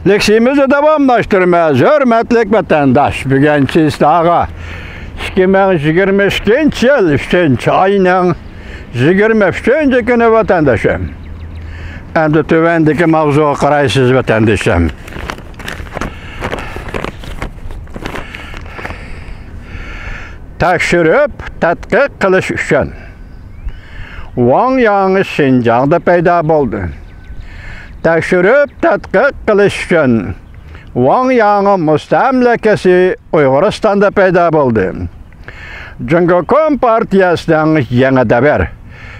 Leksimizi davamlaştırmaz, hürmetlik vatandaş. Bugünkü istağa 2022 yıl 3. ayının 23. günü vatandaşım. Endi tövendeki mavzuğa qaraysız vatandaşım. Tekşirip, tədqiq qilish üçün Wang Yang Şinjan'da payda boldu. Tekşirip, tədqiq qilish üçün Wang Yang'ın müstəmləkəsi Uyguristan'da payda boldu. Cumhuriyet Partiyasının yeni devir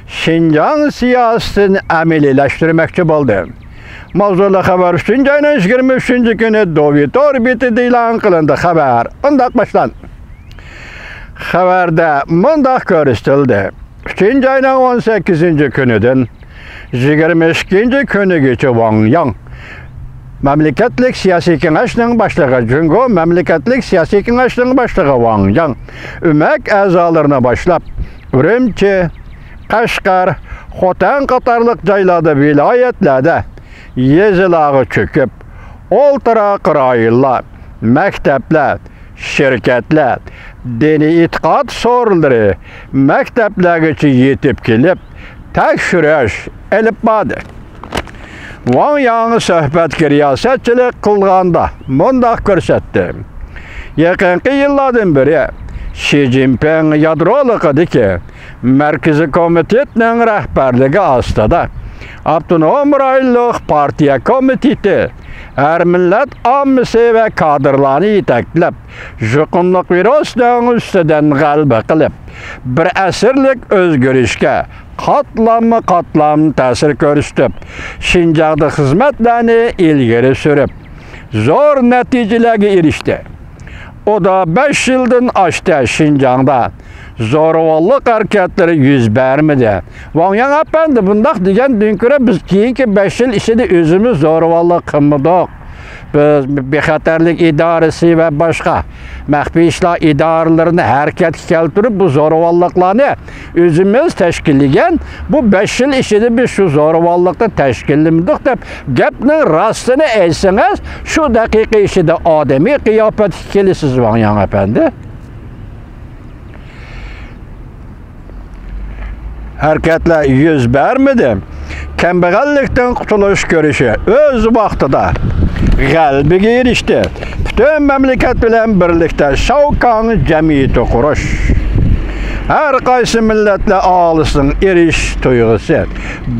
Şinjan siyasetini əmeliləşdirməkçi boldu. Mavzulu xəbər 3. ayının 23. günü Dovit orbiti dilan qılındı xəbər. Ondaq başlan. Xəbərdə mındaq görüstüldü. 3. ayının 18. günüdün 22. günü geçi Wang Yang Məmləkətlik Siyasi Kengeşinin başlığı Cungo Məmləkətlik Siyasi Kengeşinin başlığı Wang Yang ümək əzalarına başlap Ürümçi, Qashqar, Xotan qatarlıq caylarda vilayətlərdə yezilağı çöküb, oltara qırayırlar, məktəblər, şirkətlər, dini itiqad soruları məktəblərə yetib gelib, təkşürüş elib badı. Wang Yang söhbət riyasetçilik qılğanda mundaq görsətdi. Yaxınqı yıllardan beri Xi Jinping yadroluqıdır ki, Mərkəzi Komitetinin rəhbərliyi astıda Avtonom Rayonluq Partiya Komiteti hər millət ammisi və kadrlarını yetəkləyib, juqumluq virusların üstüdən qəlbə qılıb, bir əsirlik özgürüşkə qatlamı təsir görüstüb, Şinjan'da xizmətlərini ilgiri sürüb, zor nəticələrə erişdi. O da 5 yıldan aştı Şinjan'da. Zorovallıq hareketleri yüz vermedi. Wang Yang efendi bundaq degen dünküre biz keyinki 5 yıl işini özümüz zorovallıq qılmadıq. Biz bexatarlik idaresi ve başka məxfi işler idarelerini hareket keltirib bu zorovallықlarını özümüz təşkilləgən bu 5 yıl işini biz şu zorovallықda təşkilləmidik deb gapning rastını etseniz şu dakika işide ademi qiyafət kelisiz Wang Yang efendi. Hareketler yüz vermedi. Kembegallikten kurtuluş görüşü öz vaxtıda qalbiga erişdi. Bütün memleket bilen birlikte Şavkan cemiyeti kuruş. Her qaysı milletle ağlısın eriş duygusu,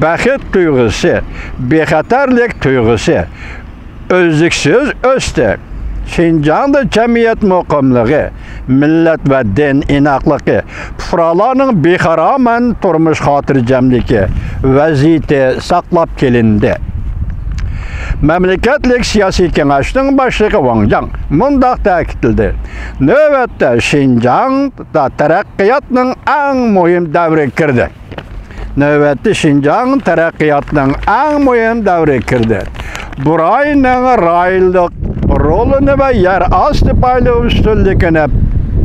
bəxit duygusu, bexatarlik duygusu özlüksüz östü. Şinjan'da cemiyet muqimliği, millet ve din inaqlığı, pufralarının bexaraman turmuş xatircemliki vəziyyəti saqlab kelindi. Məmləkətlik Siyasi Kengeşinin başlığı Wang Yang mundaq təkidildi. Növbətdə Şinjan'da tərəqqiyatının ən mühim dəvri kirdi. Növbətdə Şinjan tərəqqiyatının ən mühim dəvri kirdi. Burayının rayonluq rolunu ve yer astı paylı üstünlükünü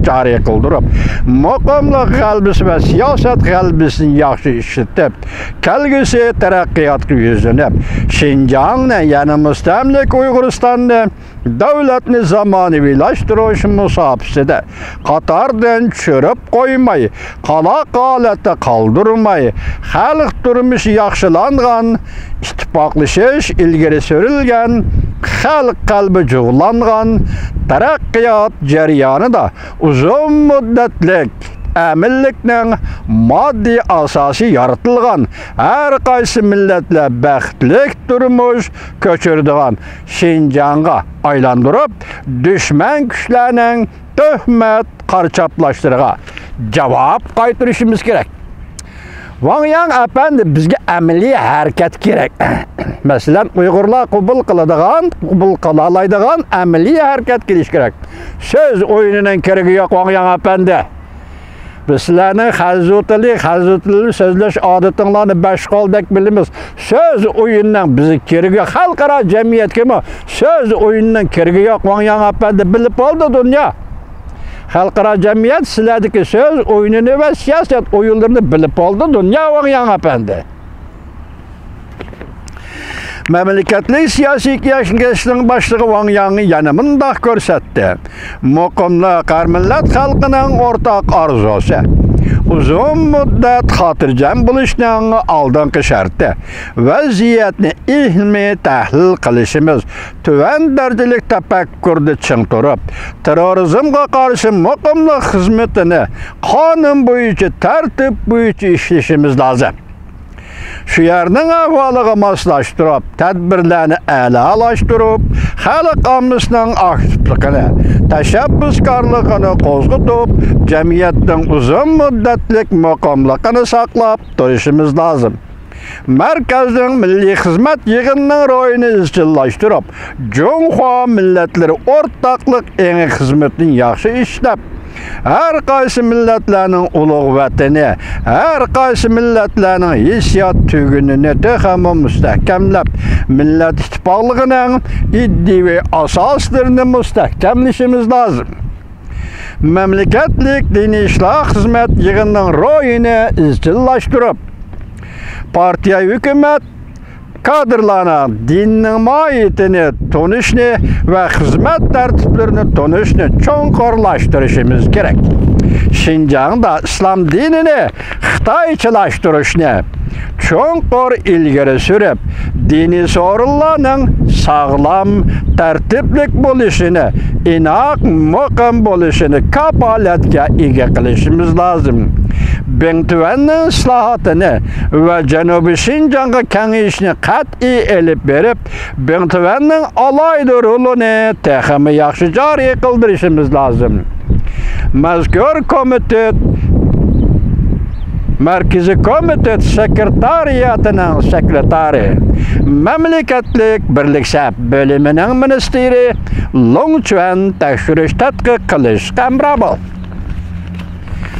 cari kıldırıp, muqimlik qalbisi ve siyaset qalbisini yaxşı işitip, kelgisi terakkiyat yüzünüp, Şinjan'la yani müstemlik Uyguristan'da devletini zamanıvilaştırış musabside Katar'dan çürüp koymayı, qalaq halette kaldırmayı, xalq durmuş yaxşılanğan, ittifaqlaşış ilgiri sürülgen, xalq qalbi cıglanğan terakkiyat ceryanı da uzun müddetlik əmilliklə maddi asası yaratılğan, hər qaysı millətlə bəxtlik durmuş köçürdüğən Şinjan'a aylandırıb, düşmən güçlərinin töhmət qarçaplaşdırığa cavab qaytırışımız gerek. Wang Yang efendi bizge əmeli hərəkət gerek. Məsələn, Uygurlar qubul qılalaydıgan əmeli hərəkət geliş gerek. Söz oyununun keregi yok Wang Yang efendi. Bizlerinin xəzutili sözləş adetlərini bəşqaldək bilimiz. Söz oyununun bizi keregi xalqara cemiyet kimi söz oyununun keregi yok Wang Yang efendi bilip oldu dünya. Xalqara cemiyet sizlerdeki söz oyununu ve siyaset oyunlarını bilip oldu dünya Wang Yang efendi. Memleketlik siyasi kengeşliğin başlığı Wang Yang yana mındaq ko'rsatdi. Muqimlik har millat xalqining ortaq arzusi. Uzun müddet xotirjam bo'lishning oldingi sharti. Vaziyatni ilmiy tahlil qilishimiz, tuvan darajalik tafakkurda ching turib, terrorizmga qarshi muqimlik xizmatini qonun bo'yicha, tartib bo'yicha ishlashimiz lozim. Şu yerning ahvoliga moslashtirib, tadbirlarni a'lolashtirib, xalq omasining aktivligini, tashabbuskorligini qo'zg'atib, jamiyatning uzun muddatlik muqimligini saqlab turishimiz lozim. Markazning milliy xizmat yig'inining ro'yini izchillashtirib, Jonghua millatlari o'rtaqlik eng xizmatini yaxshi ishlab, her qaysi millatlarning ulug' vatani, her qaysi millatlarning hissiyot tuyg'unini texmo mustahkamlab, millat ittifoqligining iddiy asoslarini mustahkamlashimiz lozim. Memleketlik diniy ishloh xizmat yig'inining ro'yini izchillashtirib, partiya hukumat kadrlarning dinning mohiyatini tunishni va xizmat tartiblarini tunishni cho'nqorlashtirishimiz kerak. Xinjiangda islom dinini xitoychilashtirishni cho'nqor ilgari surib, diniy so'rinlarning sog'lom, tartiblik bo'lishini, inoq, muqim bo'lishini kapolatga ega qilishimiz lozim. Bengtuvanning islohotini va Janubiy Xinjiangga kengayishni qat'iy elib berib, Bengtuvanning alayda rolini texmi yaxshi joriy qildirishimiz lozim. Mazkur komitet Markaziy komitet sekretariatining sekretari, mamlakatlik birlik shab bo'limining ministri Long Chuan tekshirish tadqiq qilish qamrabı.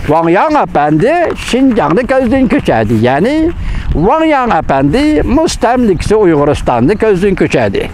Wang Yang efendi Xinjiang'da gözden köçerdi. Yani Wang Yang efendi mustamlikçi Uyguristan'da gözden köçerdi.